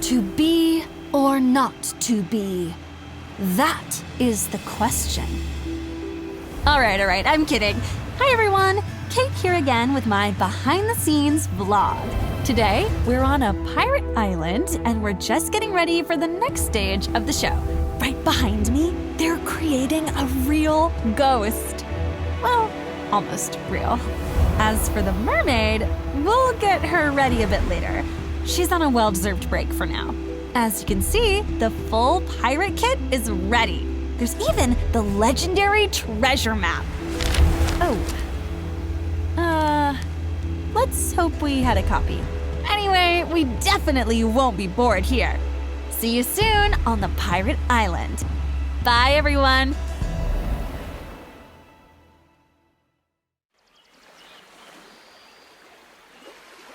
To be or not to be? That is the question. All right, I'm kidding. Hi everyone, Kate here again with my behind-the-scenes vlog. Today, we're on a pirate island and we're just getting ready for the next stage of the show. Right behind me, they're creating a real ghost. Well, almost real. As for the mermaid, we'll get her ready a bit later. She's on a well-deserved break for now. As you can see, the full pirate kit is ready. There's even the legendary treasure map. Let's hope we had a copy. Anyway, we definitely won't be bored here. See you soon on the pirate island. Bye, everyone.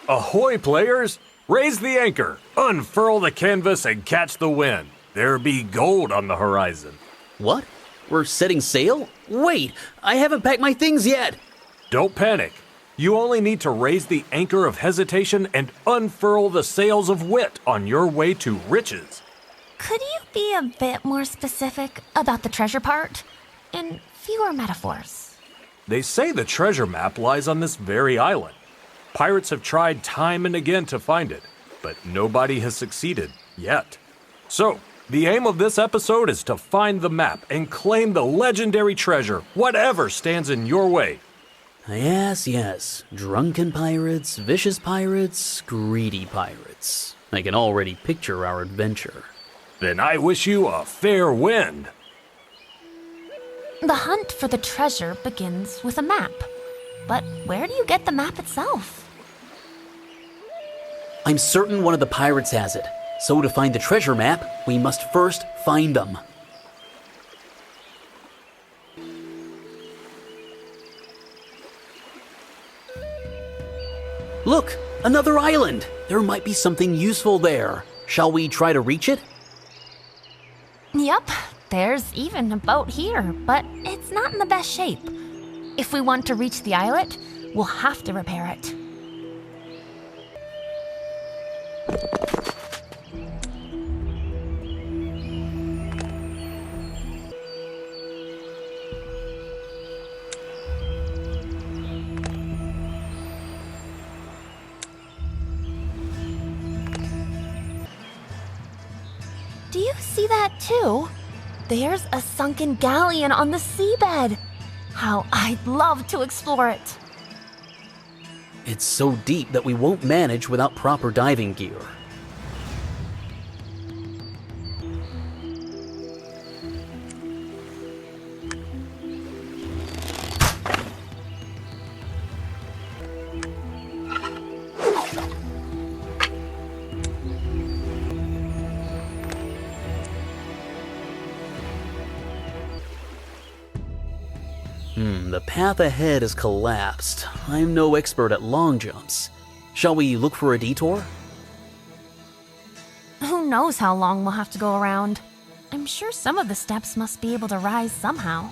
Ahoy, players! Raise the anchor, unfurl the canvas, and catch the wind. There be gold on the horizon. What? We're setting sail? Wait, I haven't packed my things yet. Don't panic. You only need to raise the anchor of hesitation and unfurl the sails of wit on your way to riches. Could you be a bit more specific about the treasure part? In fewer metaphors. They say the treasure map lies on this very island. Pirates have tried time and again to find it, but nobody has succeeded yet. So, the aim of this episode is to find the map and claim the legendary treasure, whatever stands in your way. Yes. Drunken pirates, vicious pirates, greedy pirates. I can already picture our adventure. Then I wish you a fair wind. The hunt for the treasure begins with a map. But where do you get the map itself? I'm certain one of the pirates has it. So to find the treasure map, we must first find them. Look, another island. There might be something useful there. Shall we try to reach it? Yup, there's even a boat here, but it's not in the best shape. If we want to reach the islet, we'll have to repair it. Do you see that too? There's a sunken galleon on the seabed. How I'd love to explore it. It's so deep that we won't manage without proper diving gear. The path ahead has collapsed. I'm no expert at long jumps. Shall we look for a detour? Who knows how long we'll have to go around? I'm sure some of the steps must be able to rise somehow.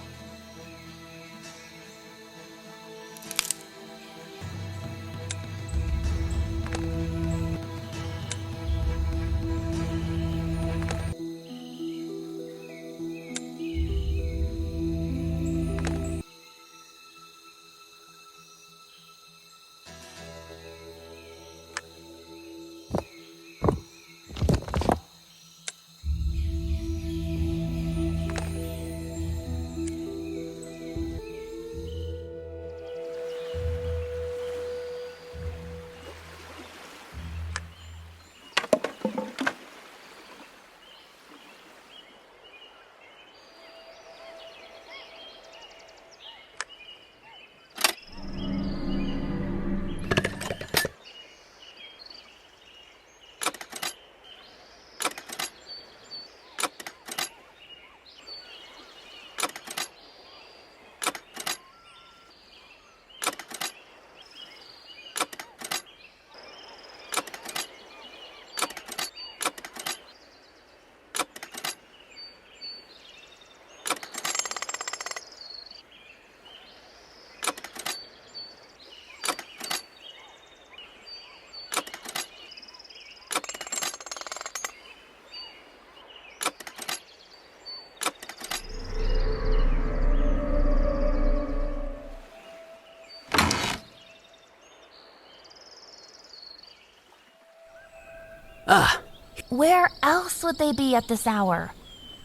Where else would they be at this hour?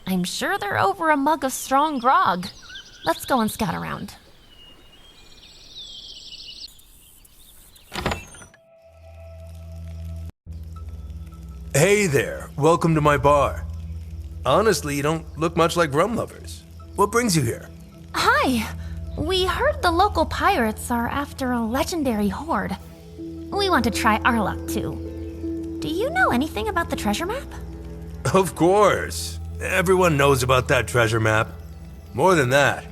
I'm sure they're over a mug of strong grog. Let's go and scout around. Hey there, welcome to my bar. Honestly, you don't look much like rum lovers. What brings you here? Hi! We heard the local pirates are after a legendary hoard. We want to try our luck too. Do you know anything about the treasure map? Of course. Everyone knows about that treasure map. More than that,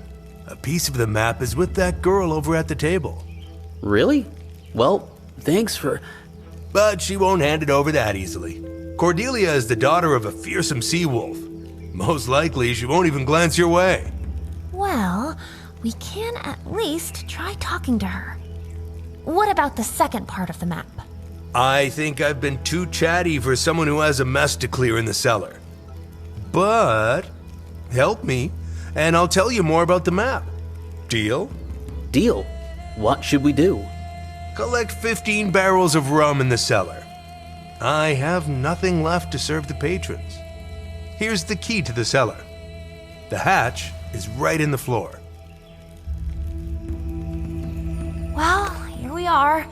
a piece of the map is with that girl over at the table. Really? Well, thanks for... But she won't hand it over that easily. Cordelia is the daughter of a fearsome sea wolf. Most likely, she won't even glance your way. Well, we can at least try talking to her. What about the second part of the map? I think I've been too chatty for someone who has a mess to clear in the cellar. But help me, and I'll tell you more about the map. Deal? Deal. What should we do? Collect 15 barrels of rum in the cellar. I have nothing left to serve the patrons. Here's the key to the cellar. The hatch is right in the floor. Well, here we are.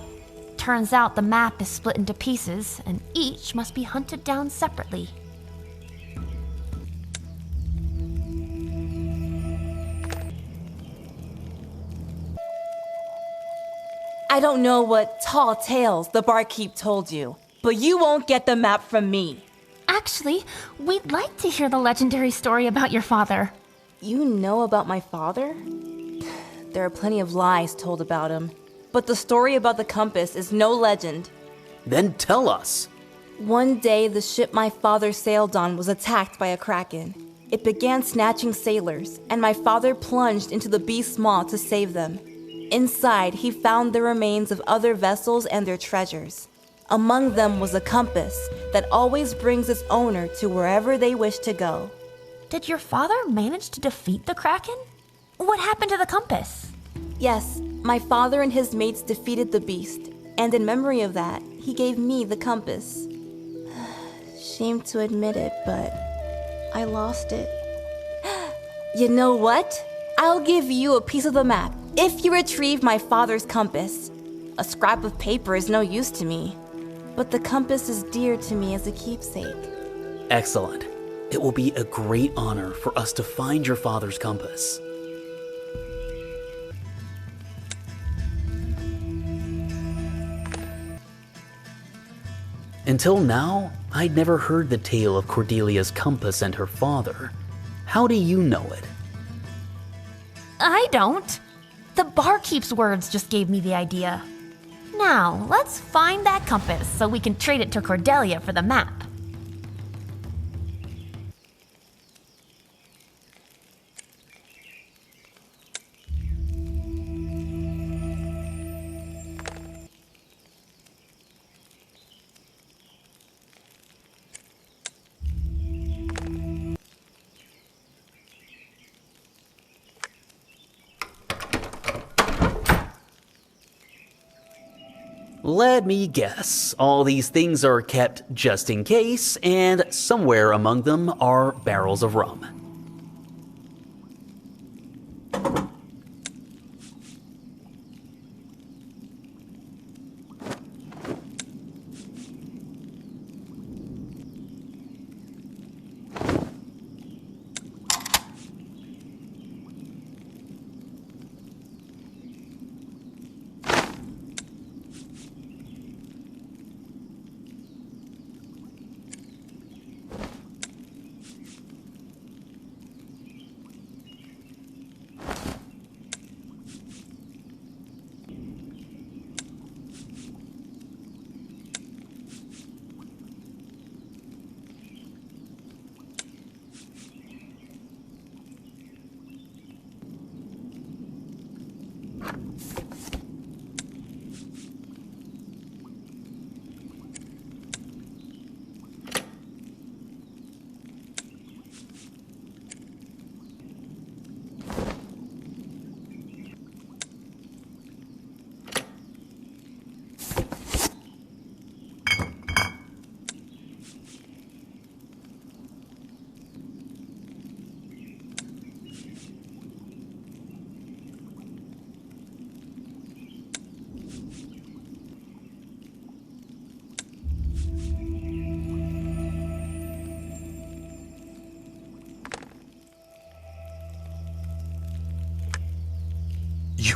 Turns out the map is split into pieces, and each must be hunted down separately. I don't know what tall tales the barkeep told you, but you won't get the map from me. Actually, we'd like to hear the legendary story about your father. You know about my father? There are plenty of lies told about him, but the story about the compass is no legend. Then tell us. One day, the ship my father sailed on was attacked by a kraken. It began snatching sailors, and my father plunged into the beast's maw to save them. Inside, he found the remains of other vessels and their treasures. Among them was a compass that always brings its owner to wherever they wish to go. Did your father manage to defeat the Kraken? What happened to the compass? Yes, my father and his mates defeated the beast, and in memory of that, he gave me the compass. Shame to admit it, but I lost it. You know what? I'll give you a piece of the map if you retrieve my father's compass. A scrap of paper is no use to me, but the compass is dear to me as a keepsake. Excellent. It will be a great honor for us to find your father's compass. Until now, I'd never heard the tale of Cordelia's compass and her father. How do you know it? I don't. The barkeep's words just gave me the idea. Now, let's find that compass so we can trade it to Cordelia for the map. Let me guess, all these things are kept just in case, and somewhere among them are barrels of rum.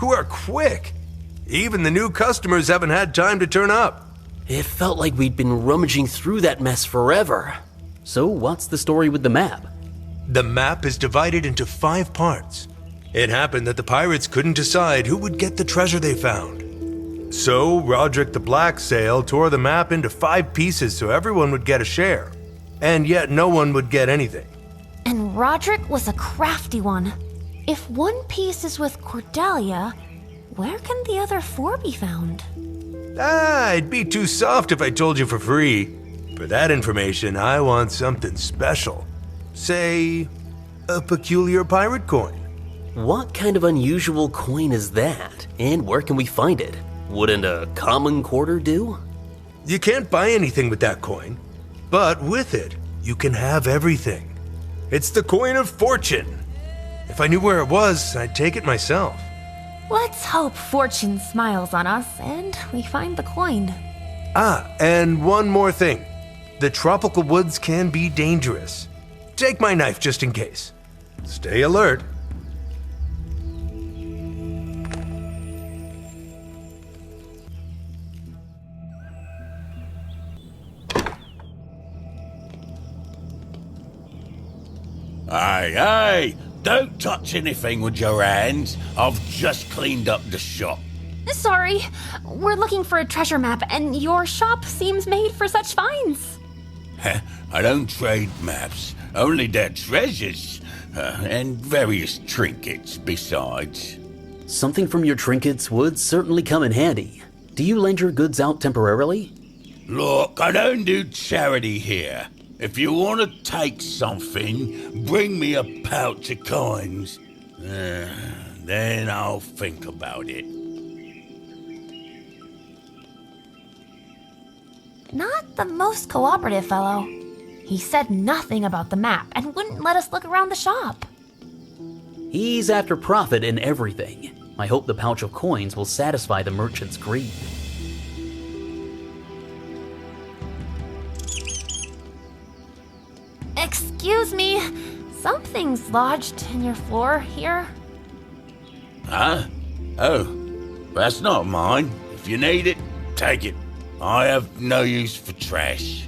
You are quick. Even the new customers haven't had time to turn up. It felt like we'd been rummaging through that mess forever. So what's the story with the map? The map is divided into 5 parts. It happened that the pirates couldn't decide who would get the treasure they found. So Roderick the Blacksail tore the map into 5 pieces so everyone would get a share. And yet no one would get anything. And Roderick was a crafty one. If one piece is with Cordelia, where can the other 4 be found? It'd be too soft if I told you for free. For that information, I want something special. Say, a peculiar pirate coin. What kind of unusual coin is that? And where can we find it? Wouldn't a common quarter do? You can't buy anything with that coin, but with it, you can have everything. It's the coin of fortune. If I knew where it was, I'd take it myself. Let's hope fortune smiles on us and we find the coin. And one more thing. The tropical woods can be dangerous. Take my knife just in case. Stay alert. Hey, don't touch anything with your hands. I've just cleaned up the shop. Sorry, we're looking for a treasure map and your shop seems made for such finds. I don't trade maps, only their treasures, and various trinkets besides. Something from your trinkets would certainly come in handy. Do you lend your goods out temporarily? Look, I don't do charity here. If you want to take something, bring me a pouch of coins. Then I'll think about it. Not the most cooperative fellow. He said nothing about the map and wouldn't let us look around the shop. He's after profit in everything. I hope the pouch of coins will satisfy the merchant's greed. Excuse me, something's lodged in your floor here. Huh? Oh, that's not mine. If you need it, take it. I have no use for trash.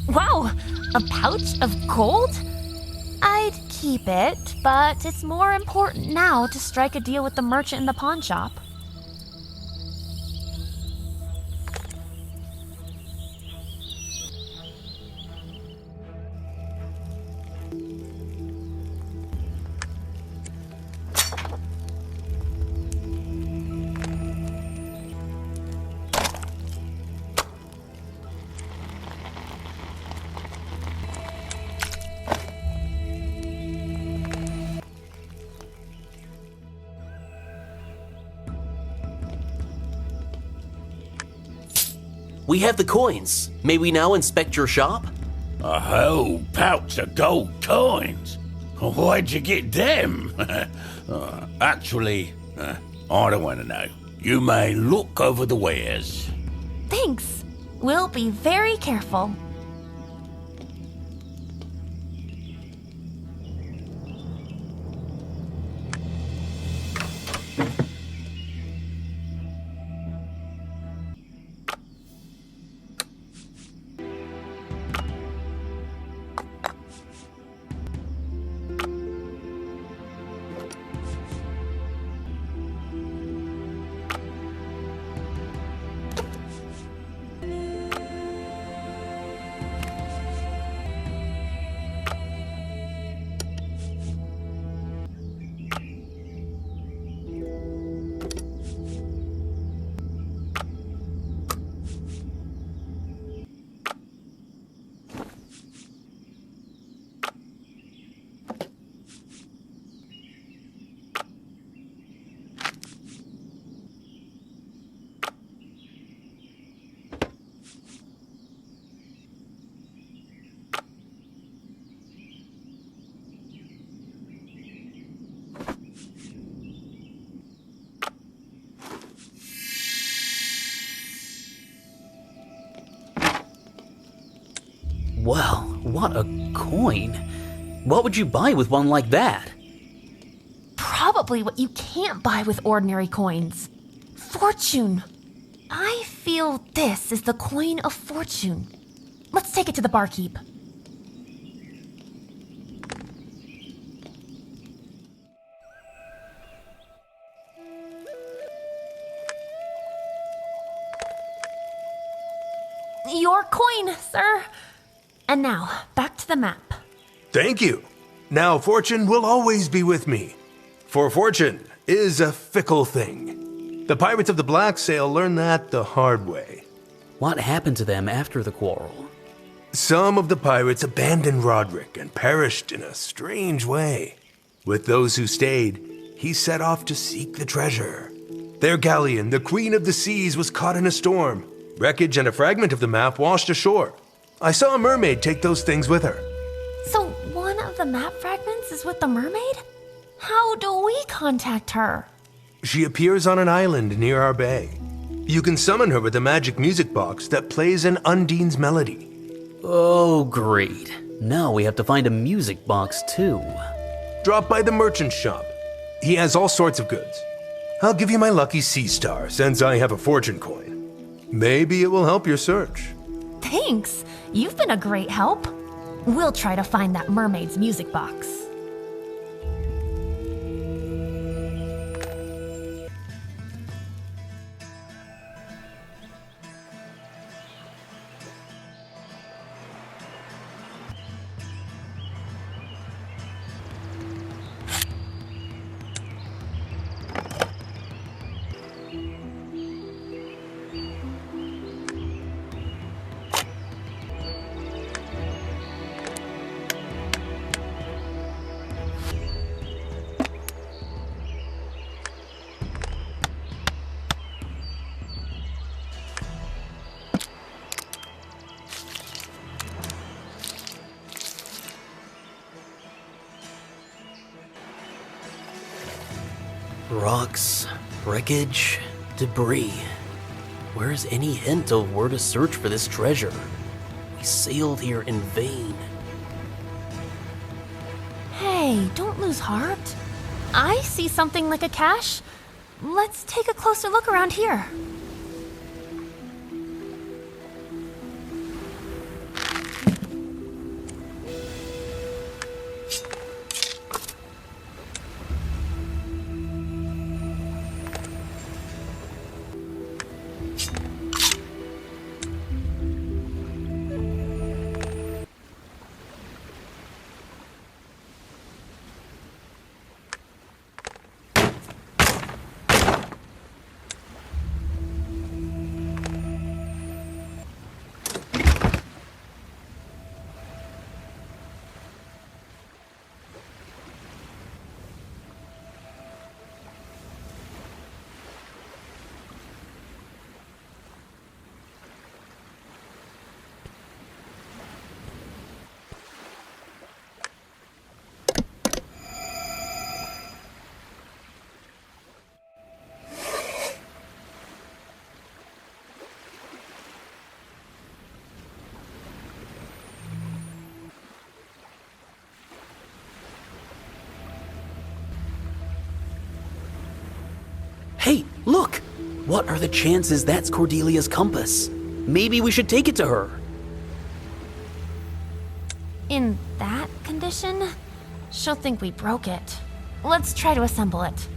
Wow, a pouch of gold? I'd keep it, but it's more important now to strike a deal with the merchant in the pawn shop. We have the coins. May we now inspect your shop? A whole pouch of gold coins? Where'd you get them? Actually, I don't want to know. You may look over the wares. Thanks. We'll be very careful. Well, what a coin. What would you buy with one like that? Probably what you can't buy with ordinary coins. Fortune. I feel this is the coin of fortune. Let's take it to the barkeep. Your coin, sir. And now, back to the map. Thank you. Now fortune will always be with me. For fortune is a fickle thing. The pirates of the Black Sail learned that the hard way. What happened to them after the quarrel? Some of the pirates abandoned Roderick and perished in a strange way. With those who stayed, he set off to seek the treasure. Their galleon, the Queen of the Seas, was caught in a storm. Wreckage and a fragment of the map washed ashore. I saw a mermaid take those things with her. So one of the map fragments is with the mermaid? How do we contact her? She appears on an island near our bay. You can summon her with a magic music box that plays an Undine's melody. Oh, great. Now we have to find a music box, too. Drop by the merchant's shop. He has all sorts of goods. I'll give you my lucky sea star since I have a fortune coin. Maybe it will help your search. Thanks. You've been a great help. We'll try to find that mermaid's music box. Rocks, wreckage, debris. Where's any hint of where to search for this treasure? We sailed here in vain. Hey, don't lose heart. I see something like a cache. Let's take a closer look around here. Hey, look! What are the chances that's Cordelia's compass? Maybe we should take it to her. In that condition, she'll think we broke it. Let's try to assemble it.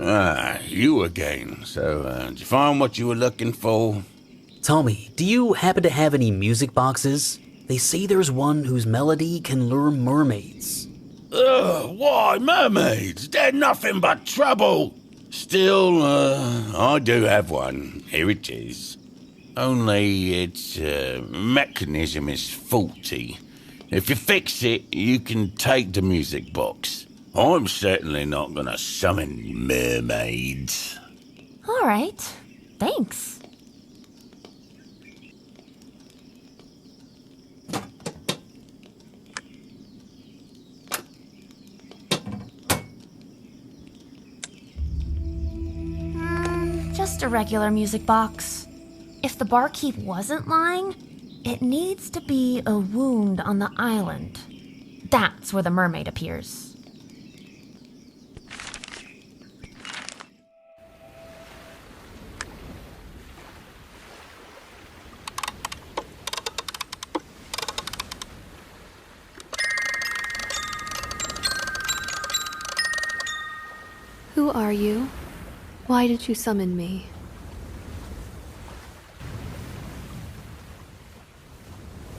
Ah, you again. So, did you find what you were looking for? Tommy, do you happen to have any music boxes? They say there's one whose melody can lure mermaids. Ugh, why mermaids? They're nothing but trouble. Still, I do have one. Here it is. Only its mechanism is faulty. If you fix it, you can take the music box. I'm certainly not gonna summon mermaids. All right. Thanks. just a regular music box. If the barkeep wasn't lying, it needs to be a wound on the island. That's where the mermaid appears. Who are you? Why did you summon me?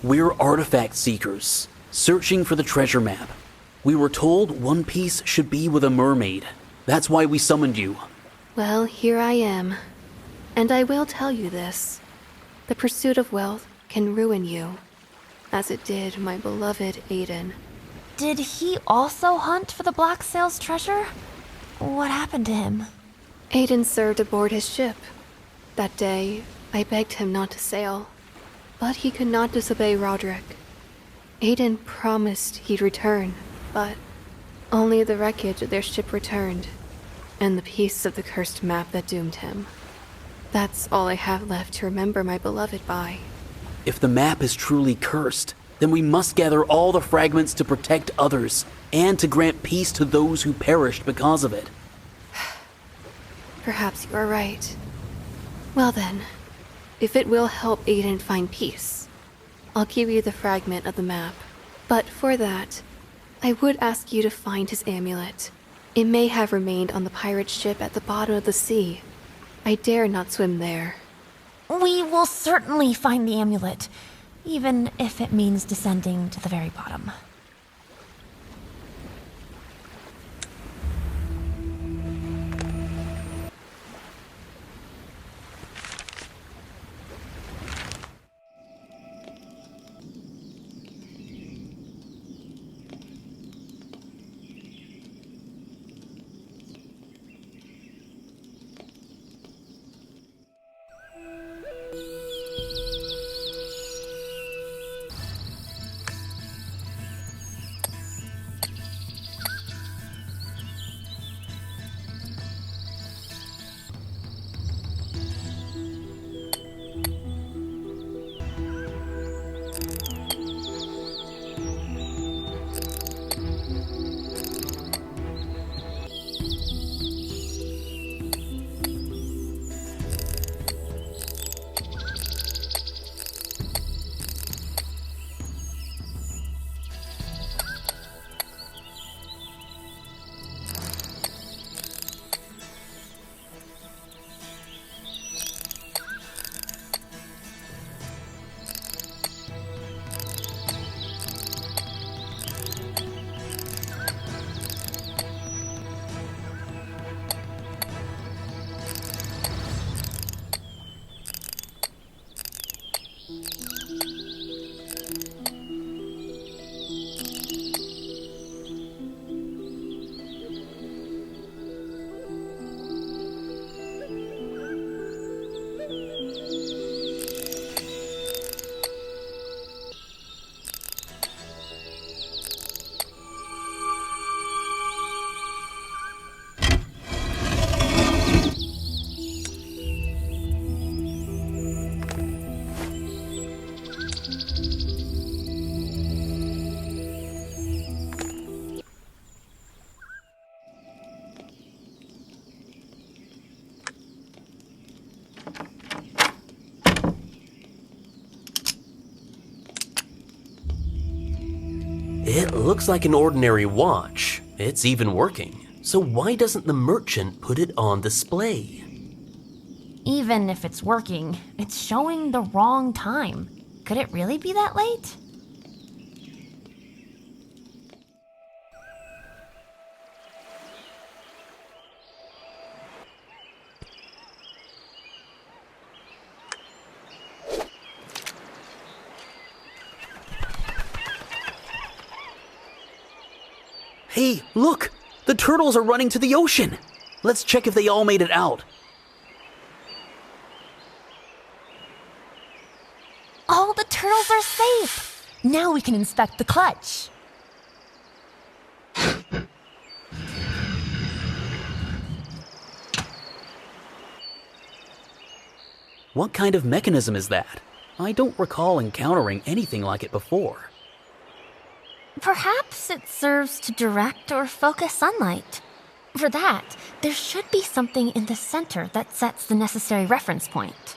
We're artifact seekers, searching for the treasure map. We were told one piece should be with a mermaid. That's why we summoned you. Well, here I am. And I will tell you this. The pursuit of wealth can ruin you, as it did my beloved Aiden. Did he also hunt for the Black Sail's treasure? What happened to him? Aiden served aboard his ship. That day, I begged him not to sail, but he could not disobey Roderick. Aiden promised he'd return, but only the wreckage of their ship returned, and the piece of the cursed map that doomed him. That's all I have left to remember my beloved by. If the map is truly cursed, then we must gather all the fragments to protect others, and to grant peace to those who perished because of it. Perhaps you are right. Well then, if it will help Aiden find peace, I'll give you the fragment of the map. But for that, I would ask you to find his amulet. It may have remained on the pirate ship at the bottom of the sea. I dare not swim there. We will certainly find the amulet, even if it means descending to the very bottom. It looks like an ordinary watch. It's even working. So why doesn't the merchant put it on display? Even if it's working, it's showing the wrong time. Could it really be that late? Hey, look! The turtles are running to the ocean! Let's check if they all made it out. All the turtles are safe! Now we can inspect the clutch. What kind of mechanism is that? I don't recall encountering anything like it before. Perhaps it serves to direct or focus sunlight. For that, there should be something in the center that sets the necessary reference point.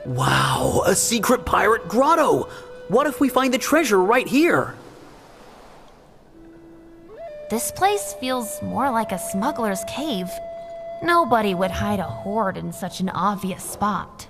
Wow, a secret pirate grotto! What if we find the treasure right here? This place feels more like a smuggler's cave. Nobody would hide a hoard in such an obvious spot.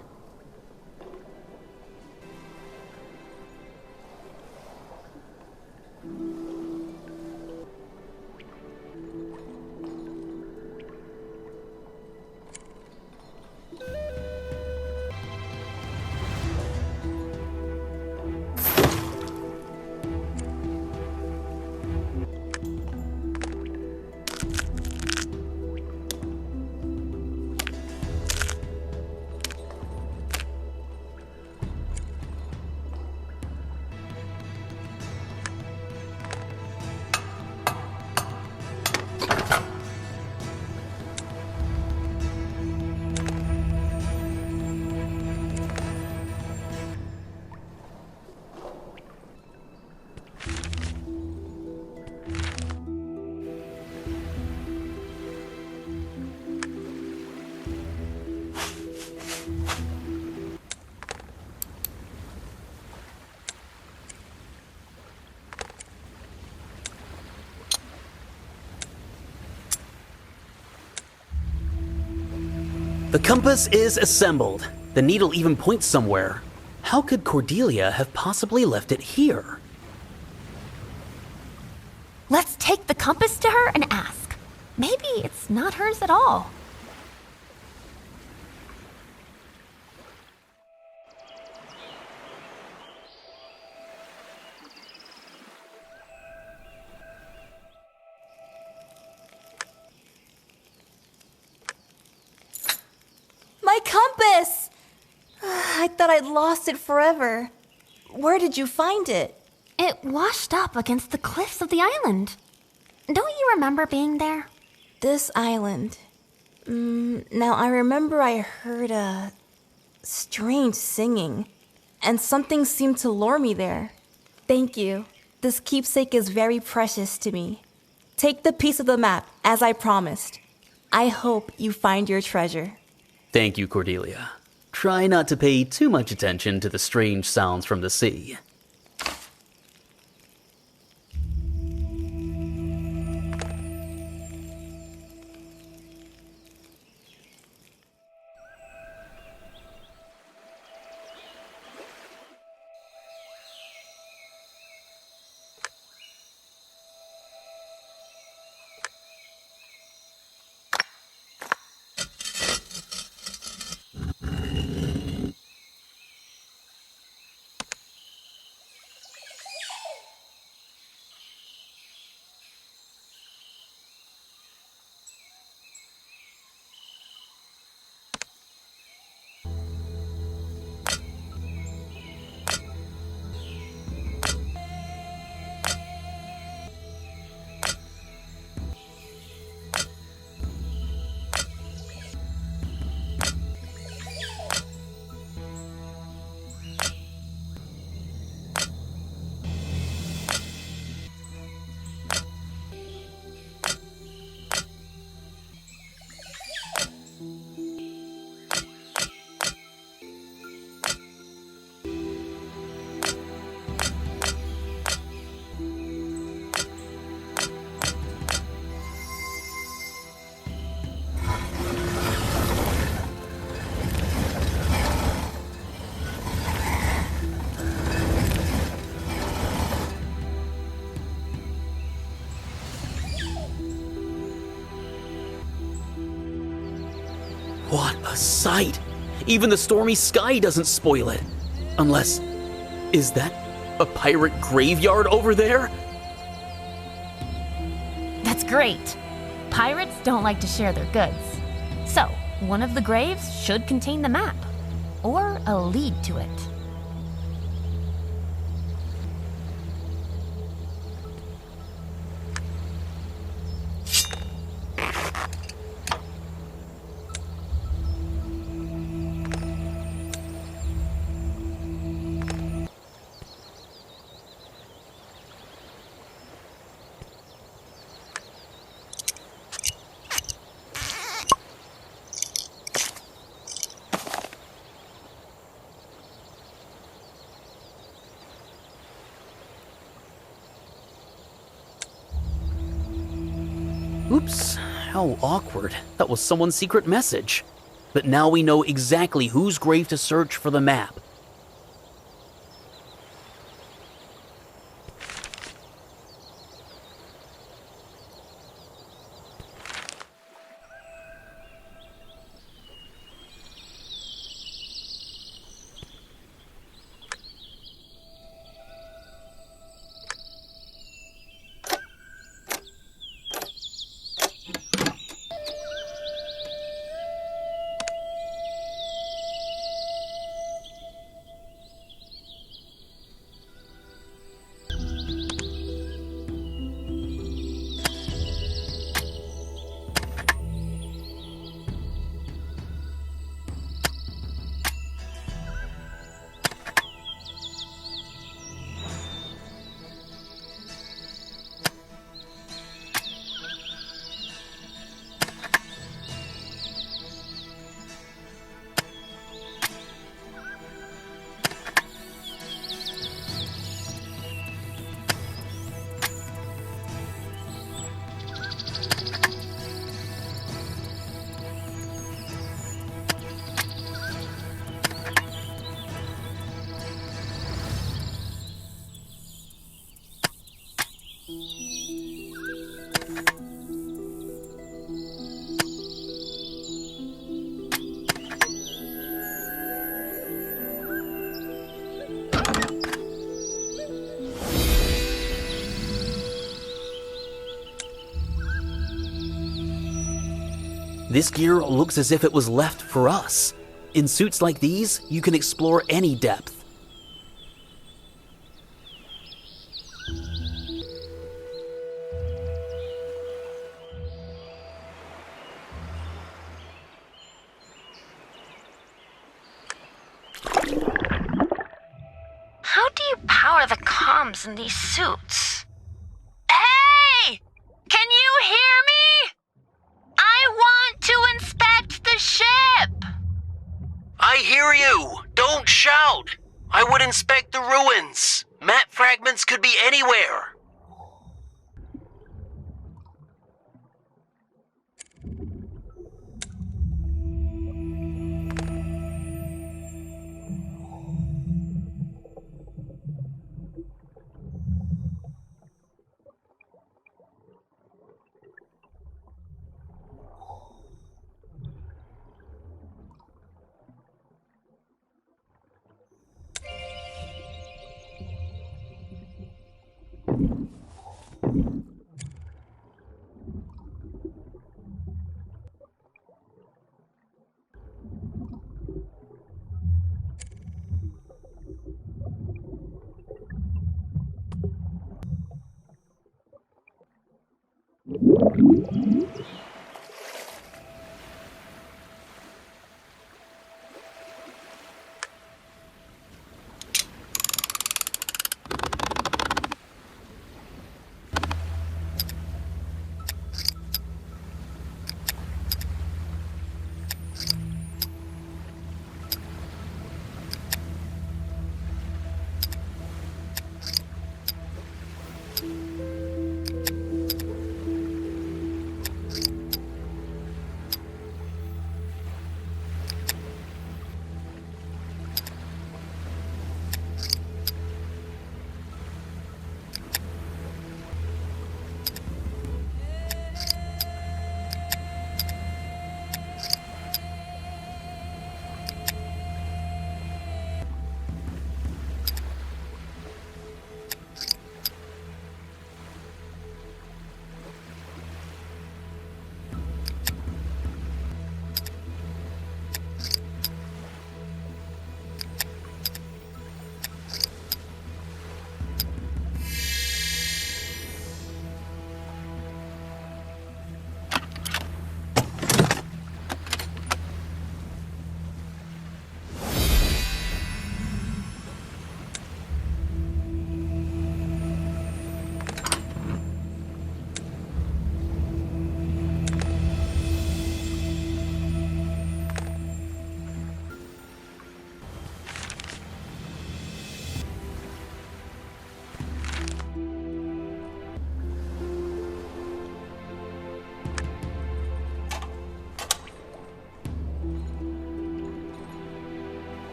The compass is assembled. The needle even points somewhere. How could Cordelia have possibly left it here? Let's take the compass to her and ask. Maybe it's not hers at all. My compass! I thought I'd lost it forever. Where did you find it? It washed up against the cliffs of the island. Don't you remember being there? This island. Now I remember I heard a strange singing, and something seemed to lure me there. Thank you. This keepsake is very precious to me. Take the piece of the map, as I promised. I hope you find your treasure. Thank you, Cordelia. Try not to pay too much attention to the strange sounds from the sea. What a sight! Even the stormy sky doesn't spoil it. Unless, is that a pirate graveyard over there? That's great. Pirates don't like to share their goods. So, one of the graves should contain the map, or a lead to it. Oops, how awkward. That was someone's secret message. But now we know exactly whose grave to search for the map. This gear looks as if it was left for us. In suits like these, you can explore any depth. How do you power the comms in these suits? Hey! Can you hear me? I want to inspect the ship! I hear you! Don't shout! I would inspect the ruins. Map fragments could be anywhere.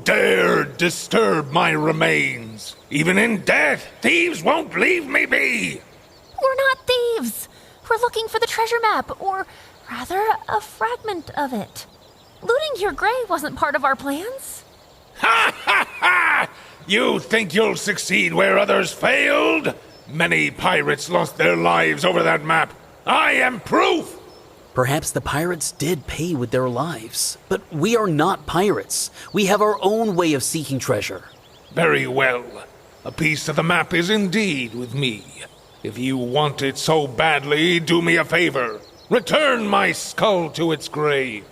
Dare disturb my remains. Even in death, thieves won't leave me be. We're not thieves. We're looking for the treasure map, or rather, a fragment of it. Looting your grave wasn't part of our plans. Ha ha ha! You think you'll succeed where others failed? Many pirates lost their lives over that map. I am proof! Perhaps the pirates did pay with their lives, but we are not pirates. We have our own way of seeking treasure. Very well. A piece of the map is indeed with me. If you want it so badly, do me a favor. Return my skull to its grave.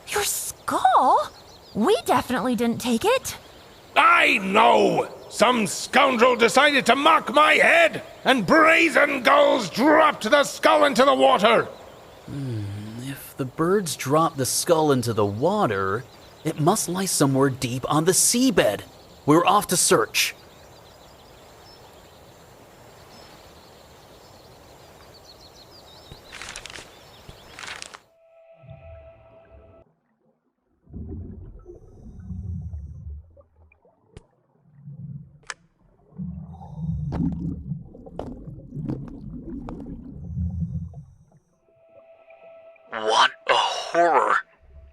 Your skull? We definitely didn't take it. I know! Some scoundrel decided to mock my head, and brazen gulls dropped the skull into the water. If the birds drop the skull into the water, it must lie somewhere deep on the seabed. We're off to search. What a horror!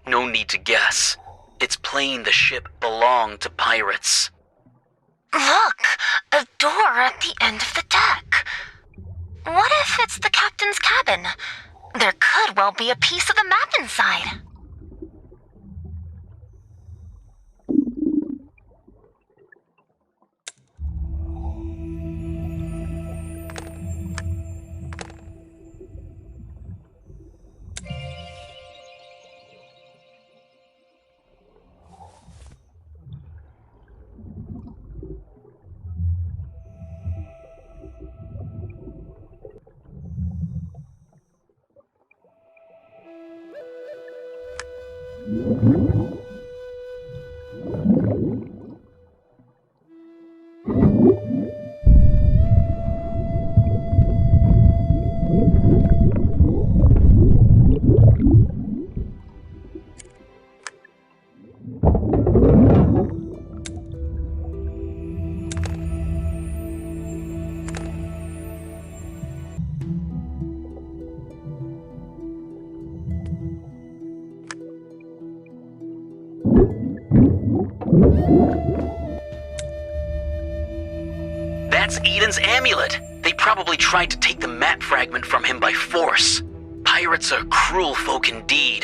No need to guess. It's plain the ship belonged to pirates. Look, a door at the end of the deck. What if it's the captain's cabin? There could well be a piece of the map inside. That's Aiden's amulet. They probably tried to take the map fragment from him by force. Pirates are cruel folk indeed.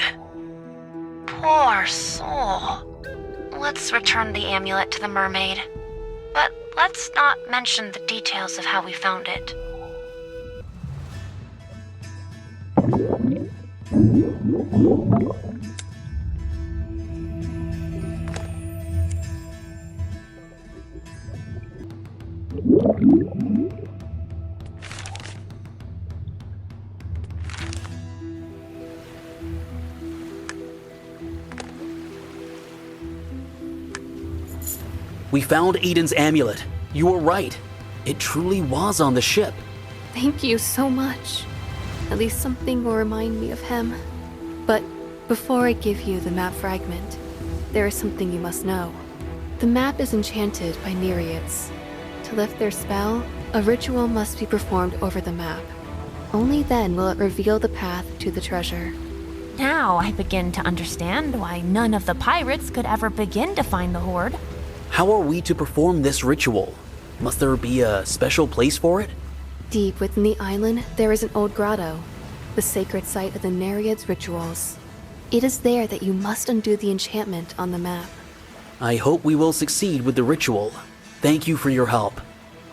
Poor soul. Let's return the amulet to the mermaid. But let's not mention the details of how we found it. We found Aiden's amulet. You were right. It truly was on the ship. Thank you so much. At least something will remind me of him. But before I give you the map fragment, there is something you must know. The map is enchanted by Nereids. To lift their spell, a ritual must be performed over the map. Only then will it reveal the path to the treasure. Now I begin to understand why none of the pirates could ever begin to find the hoard. How are we to perform this ritual? Must there be a special place for it? Deep within the island, there is an old grotto, the sacred site of the Nereids' rituals. It is there that you must undo the enchantment on the map. I hope we will succeed with the ritual. Thank you for your help.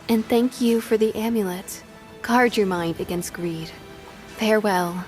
And thank you for the amulet. Guard your mind against greed. Farewell.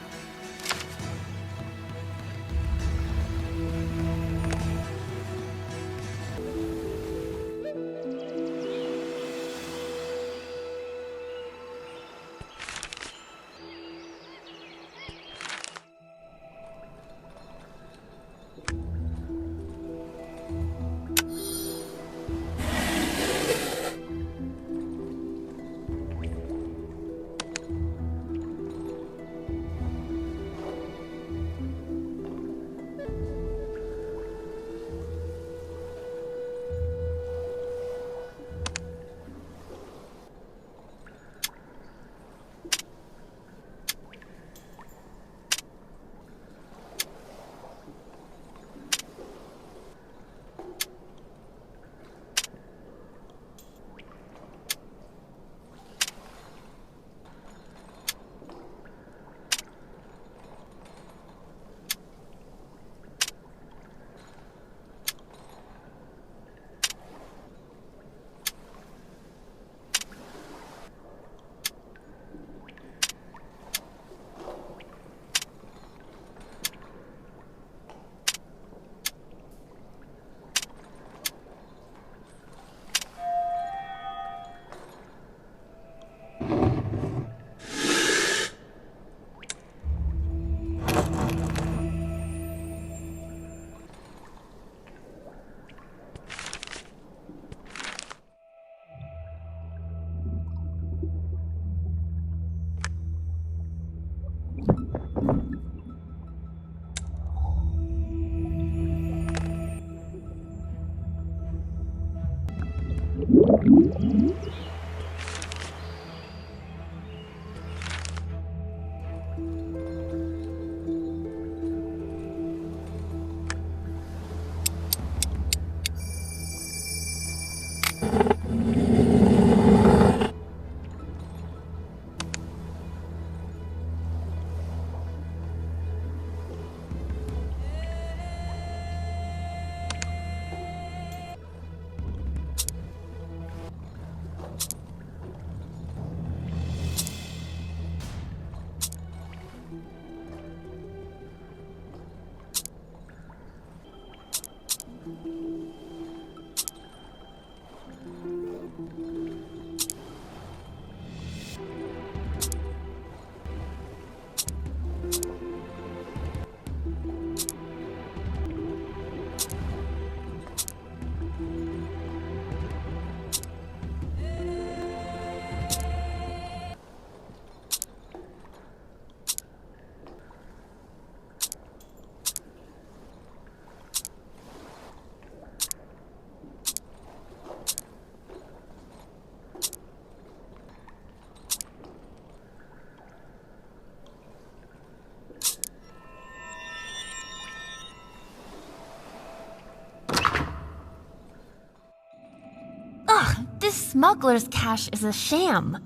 This smuggler's cache is a sham.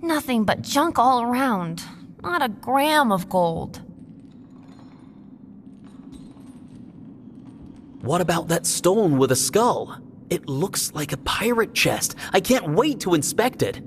Nothing but junk all around. Not a gram of gold. What about that stone with a skull? It looks like a pirate chest. I can't wait to inspect it.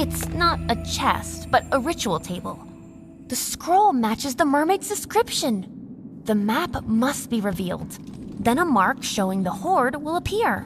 It's not a chest, but a ritual table. The scroll matches the mermaid's description. The map must be revealed. Then a mark showing the hoard will appear.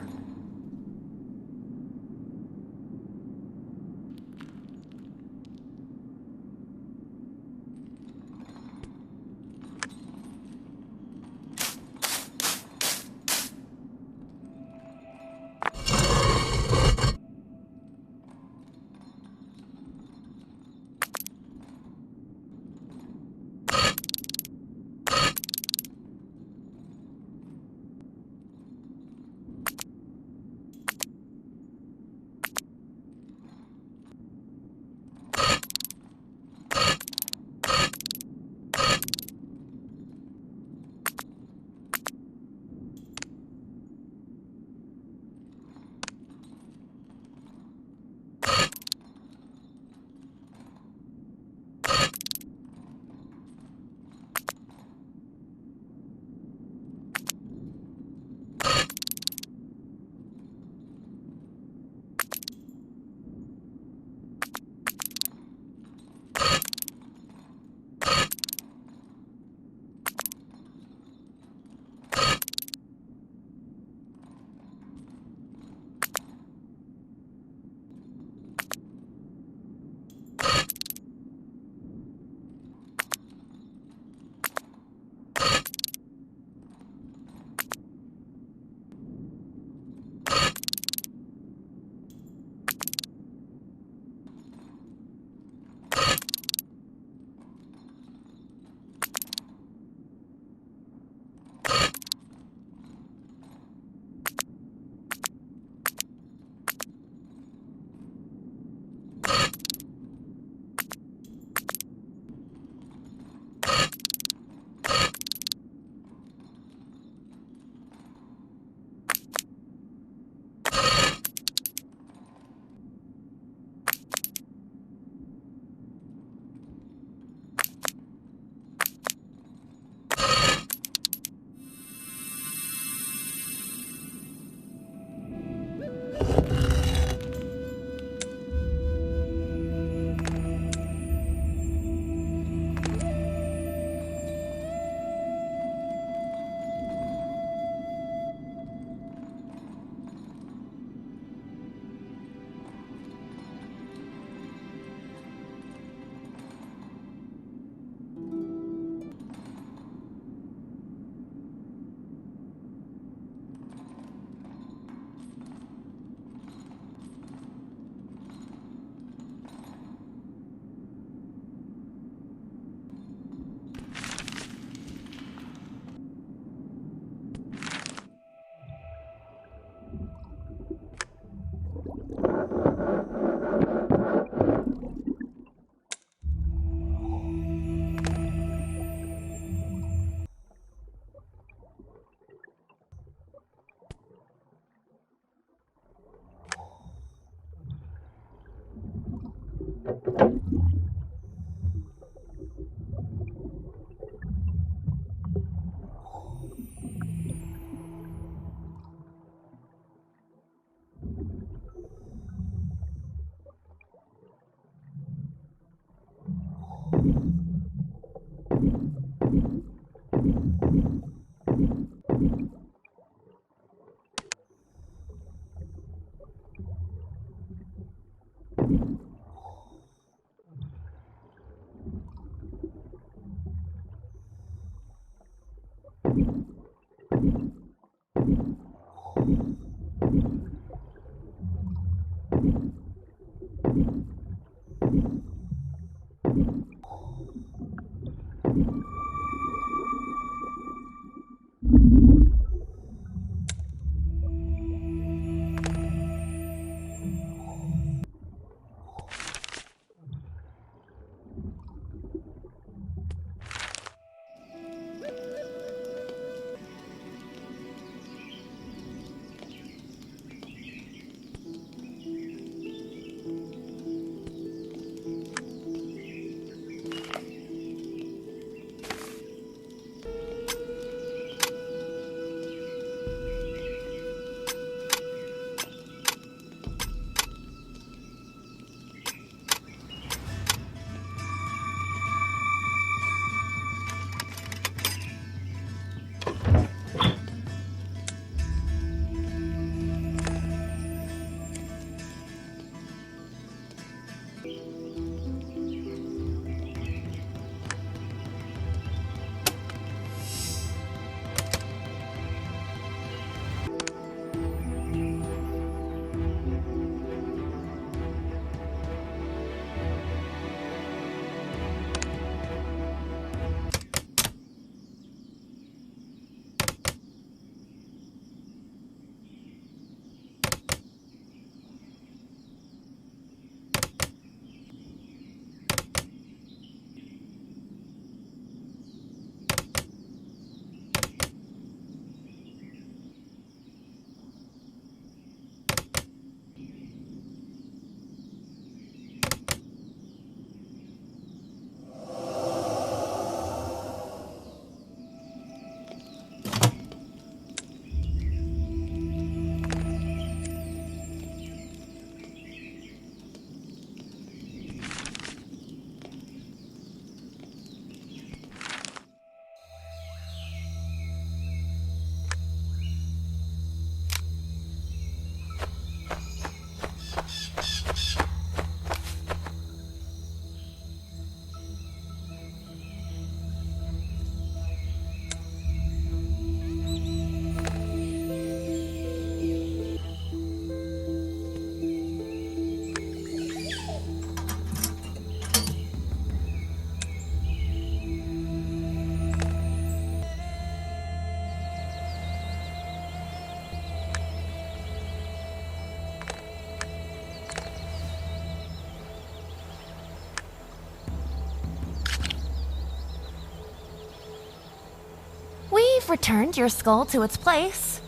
We've returned your skull to its place.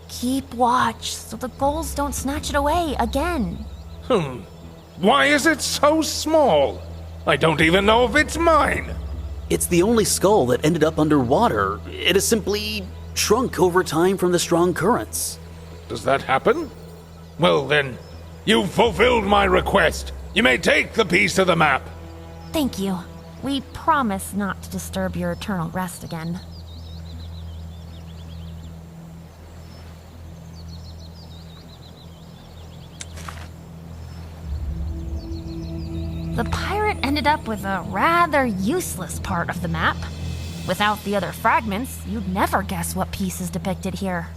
Keep watch so the ghouls don't snatch it away again. Why is it so small? I don't even know if it's mine. It's the only skull that ended up underwater. It has simply shrunk over time from the strong currents. Does that happen? Well then, you've fulfilled my request. You may take the piece of the map. Thank you. We promise not to disturb your eternal rest again. The pirate ended up with a rather useless part of the map. Without the other fragments, you'd never guess what piece is depicted here.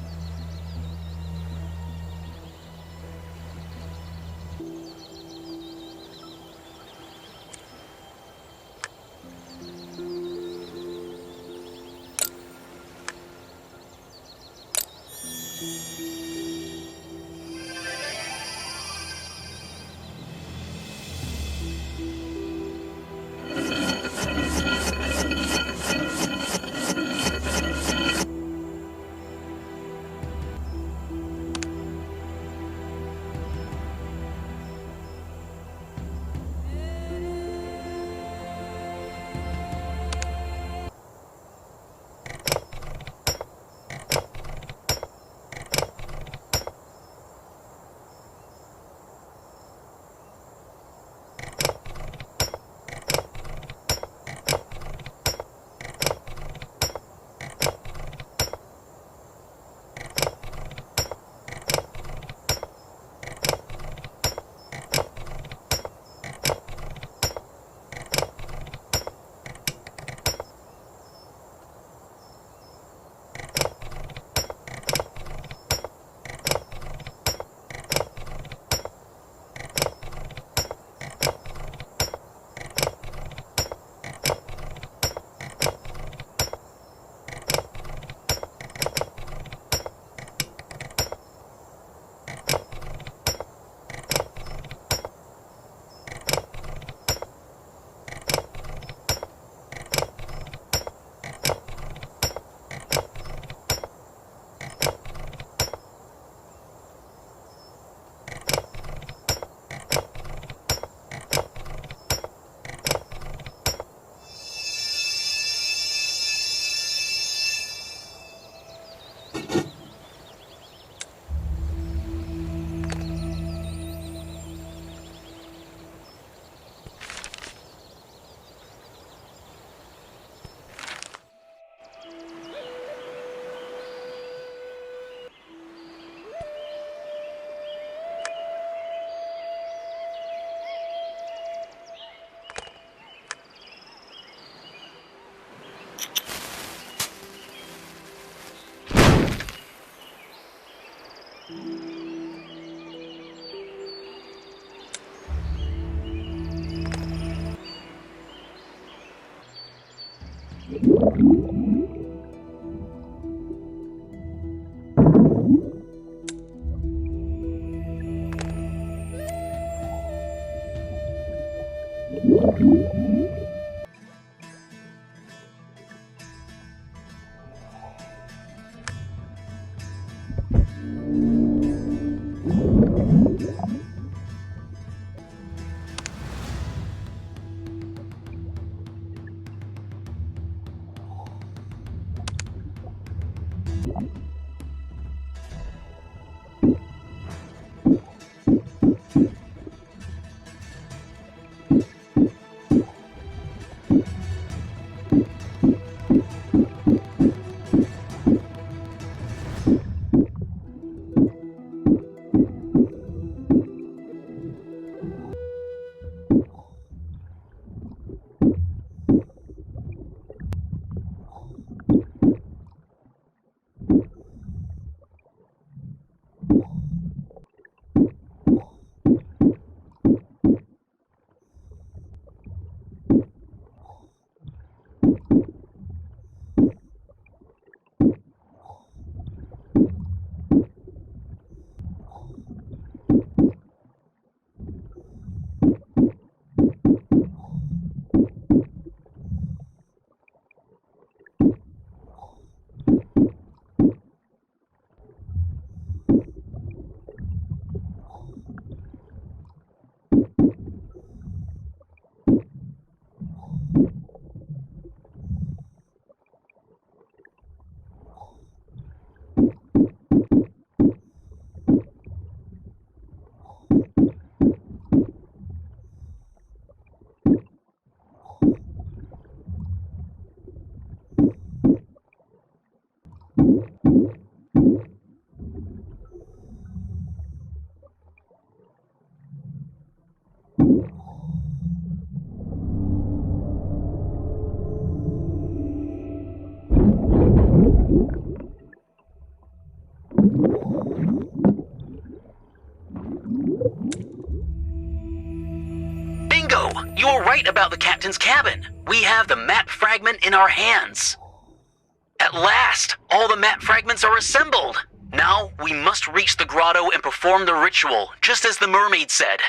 You were right about the captain's cabin. We have the map fragment in our hands. At last, all the map fragments are assembled. Now, we must reach the grotto and perform the ritual, just as the mermaid said.